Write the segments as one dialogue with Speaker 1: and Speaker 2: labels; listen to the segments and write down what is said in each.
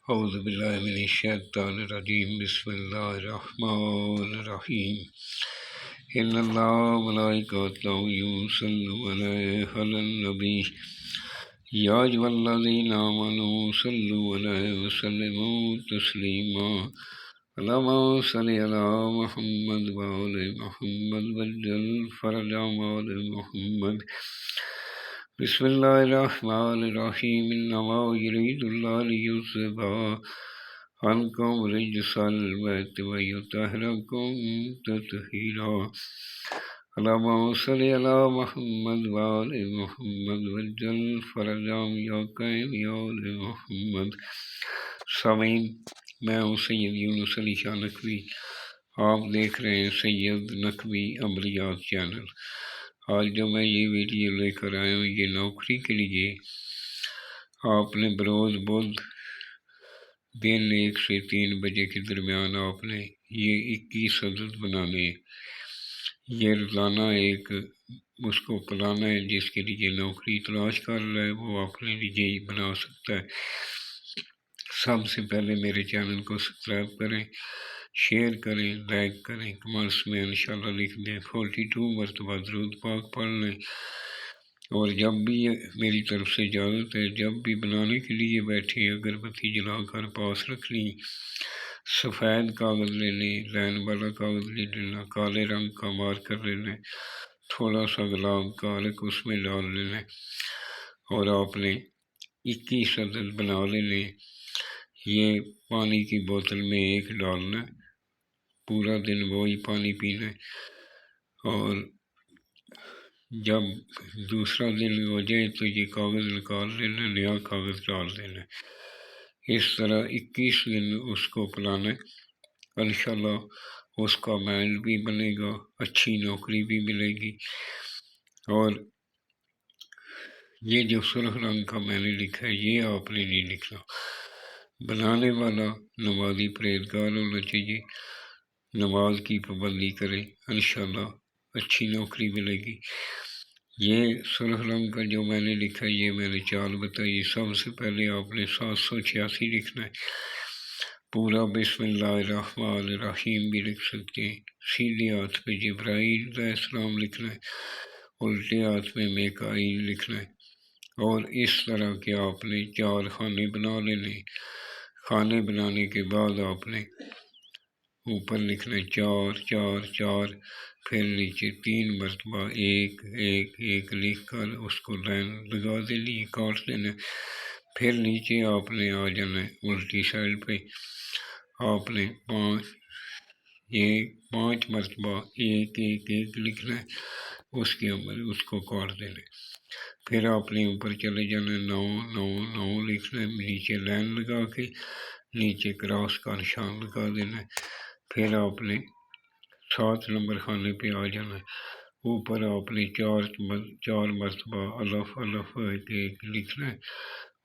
Speaker 1: اعوذ باللہ من الشیطان الرجیم بسم اللہ الرحمن الرحیم ان اللہ ملائکتہ یصلون علی النبی یا ایھا الذین آمنوا صلوا علیہ وسلموا تسلیما اللہم صل علی محمد وآل محمد وعجل فرج آل محمد بسم اللہ الرحمن الرحیم انما یرید اللہ لیذھب عنکم رجس البیت ویطہرکم تطہیرا اللہم صل علی محمد وآل محمد وعجل فرج آل محمد۔ سامعین، میں ہوں سید یونس علی شاہ نقوی، آپ دیکھ رہے ہیں سید نقوی عملیات چینل۔ آج جو میں یہ ویڈیو لے کر آیا ہوں یہ نوکری کے لیے آپ نے بروز بدھ دن 1 سے 3 بجے کے درمیان آپ نے یہ 21 عدد بنانے ہیں۔ یہ روزانہ ایک اس کو پلانا ہے، جس کے لیے نوکری تلاش کر رہا ہے وہ اپنے لیے بنا سکتا ہے۔ سب سے پہلے میرے چینل کو سبسکرائب کریں، شیئر کریں، لائک کریں، کمنٹس میں انشاءاللہ لکھ دیں، 42 مرتبہ درود پاک پڑھ لیں، اور جب بھی میری طرف سے اجازت ہے جب بھی بنانے کے لیے بیٹھیں اگربتی جلا کر پاس رکھ لیں۔ سفید کاغذ لے لیں، لائن والا کاغذ لے لینا، کالے رنگ کا مارکر لے لیں، تھوڑا سا گلاب کالک اس میں ڈال لینا، اور آپ نے 21 عدد بنا لینے۔ یہ پانی کی بوتل میں 1 ڈالنا، پورا دن وہی پانی پینا ہے، اور جب دوسرا دن ہو جائے تو یہ کاغذ نکال لینا، نیا کاغذ ڈال دینا۔ اس طرح 21 دن اس کو پلانا ہے، انشاءاللہ اس کا مائنڈ بھی بنے گا، اچھی نوکری بھی ملے گی۔ اور یہ جو سرخ رنگ کا میں نے لکھا ہے یہ آپ نے نہیں لکھنا، بنانے والا نمازی پرہیزگار ہونا چاہیے، نماز کی پابندی کریں، انشاءاللہ اچھی نوکری ملے گی۔ یہ سرخ رنگ کا جو میں نے لکھا ہے یہ میں نے چال بتائی۔ سب سے پہلے آپ نے 786 لکھنا ہے، پورا بسم اللہ الرحمن الرحیم بھی لکھ سکتے ہیں۔ سیدھے ہاتھ پہ جبرائیل علیہ السلام لکھنا ہے، الٹے ہاتھ میں میکائیل لکھنا ہے، اور اس طرح کے آپ نے 4 خانے بنا لینے۔ خانے بنانے کے بعد آپ نے اوپر لکھنا ہے 4 4 4، پھر نیچے 3 مرتبہ 1 1 1 لکھ کر اس کو لائن لگا دینی، کاٹ دینا۔ پھر نیچے آپ نے آ جانا ہے الٹی سائڈ پہ، آپ نے 5 مرتبہ 1 1 1 لکھنا ہے، اس کے اوپر اس کو کاٹ دینا۔ پھر آپ نے اوپر چلے جانا ہے 9 9 9 لکھنا ہے، نیچے لائن لگا کے نیچے کراس کا نشان لگا دینا ہے۔ پھر آپ نے 7 نمبر خانے پہ آ جانا ہے، اوپر آپ نے 4 مرتبہ الف الف 1 1 لکھنا ہے،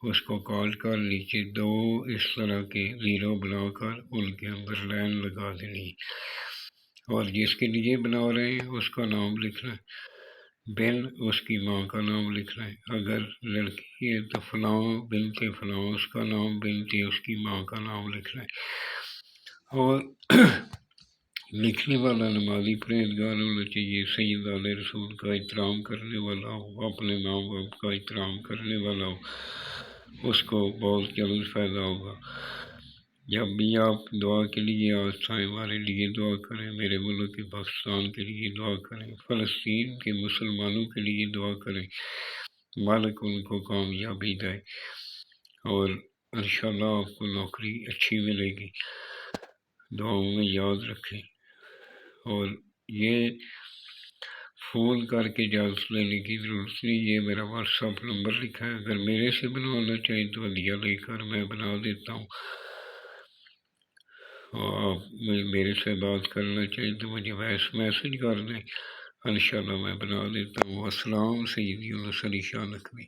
Speaker 1: اس کو کاٹ کر نیچے 2 اس طرح کے زیرو بنا کر ان کے اندر لائن لگا دینی، اور جس کے لیے بنا رہے ہیں اس کا نام لکھنا ہے، بن اس کی ماں کا نام لکھنا ہے، اگر لڑکی ہے تو فلاں بنت فلاں اس کا نام، بنت اس کی ماں کا نام لکھنا ہے۔ اور لکھنے والا نمازی پرہیزگار ہونا چاہیے، سید علیہ رسول کا احترام کرنے والا ہو، اپنے ماں باپ کا احترام کرنے والا ہو، اس کو بہت جلد فائدہ ہوگا۔ جب بھی آپ دعا کے لیے آئیں ہمارے لیے دعا کریں، میرے ملک کے پاکستان کے لیے دعا کریں، فلسطین کے مسلمانوں کے لیے دعا کریں، مالک ان کو کامیابی دے، اور انشاءاللہ آپ کو نوکری اچھی ملے گی۔ دعاؤں میں یاد رکھیں، اور یہ فون کر کے اجازت لینے کی ضرورت نہیں، یہ میرا واٹس ایپ نمبر لکھا ہے، اگر میرے سے بنوانا چاہیں تو ہدیہ لے کر میں بنا دیتا ہوں، اور آپ میرے سے بات کرنا چاہیں تو مجھے وائس میسج کر دیں، انشاءاللہ میں بنا دیتا ہوں۔ السلام، سید یونس علی شاہ نقوی۔